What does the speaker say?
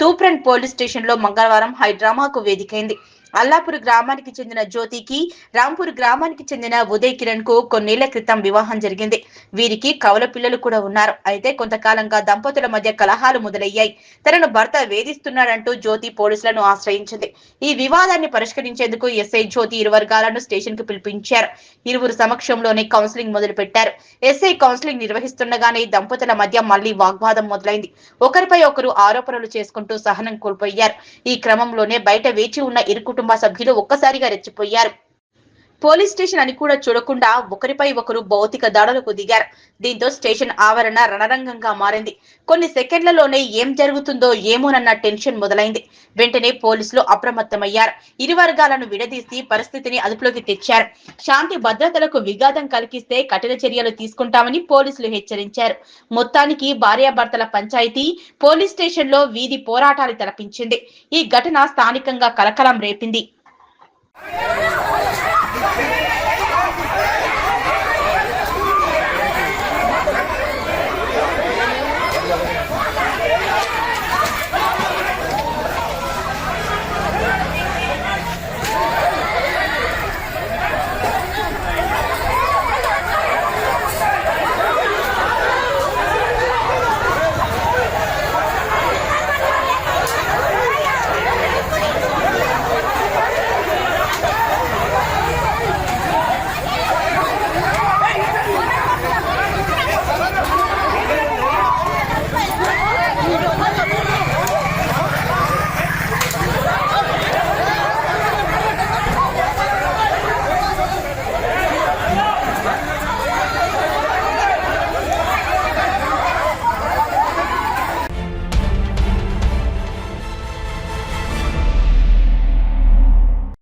Toopran police station లో మంగళవారం హైడ్రామాకు వేదికైంది. అల్లాపూర్ గ్రామానికి చెందిన జ్యోతికి రాంపూర్ గ్రామానికి చెందిన ఉదయ్ కిరణ్ కు కొన్నేళ్ల క్రితం వివాహం జరిగింది. వీరికి కవల పిల్లలు కూడా ఉన్నారు. అయితే కొంతకాలంగా దంపతుల మధ్య కలహాలు మొదలయ్యాయి. తనను భర్త వేధిస్తున్నాడంటూ జ్యోతి పోలీసులను ఆశ్రయించింది. ఈ వివాదాన్ని పరిష్కరించేందుకు ఎస్ఐ జ్యోతి ఇరు వర్గాలను స్టేషన్ కు పిలిపించారు. ఇరువురు సమక్షంలోనే కౌన్సిలింగ్ మొదలు పెట్టారు. ఎస్ఐ కౌన్సిలింగ్ నిర్వహిస్తుండగానే దంపతుల మధ్య మళ్లీ వాగ్వాదం మొదలైంది. ఒకరిపై ఒకరు ఆరోపణలు చేసుకుంటూ సహనం కోల్పోయారు. ఈ క్రమంలోనే బయట వేచి ఉన్న ఇరు కుటుంబ సభ్యులు ఒక్కసారిగా రెచ్చిపోయారు. పోలీస్ స్టేషన్ అని కూడా చూడకుండా ఒకరిపై ఒకరు భౌతిక దాడులకు దిగారు. దీంతో స్టేషన్ ఆవరణ రణరంగంగా మారింది. కొన్ని సెకండ్లలోనే ఏం జరుగుతుందో ఏమోనన్న టెన్షన్ మొదలైంది. వెంటనే పోలీసులు అప్రమత్తమయ్యారు. ఇరు వర్గాలను విడదీసి పరిస్థితిని అదుపులోకి తెచ్చారు. శాంతి భద్రతలకు విఘాతం కలిగిస్తే కఠిన చర్యలు తీసుకుంటామని పోలీసులు హెచ్చరించారు. మొత్తానికి భార్యాభర్తల పంచాయతీ పోలీస్ స్టేషన్ లో వీధి పోరాటాలు తలపించింది. ఈ ఘటన స్థానికంగా కలకలం రేపింది.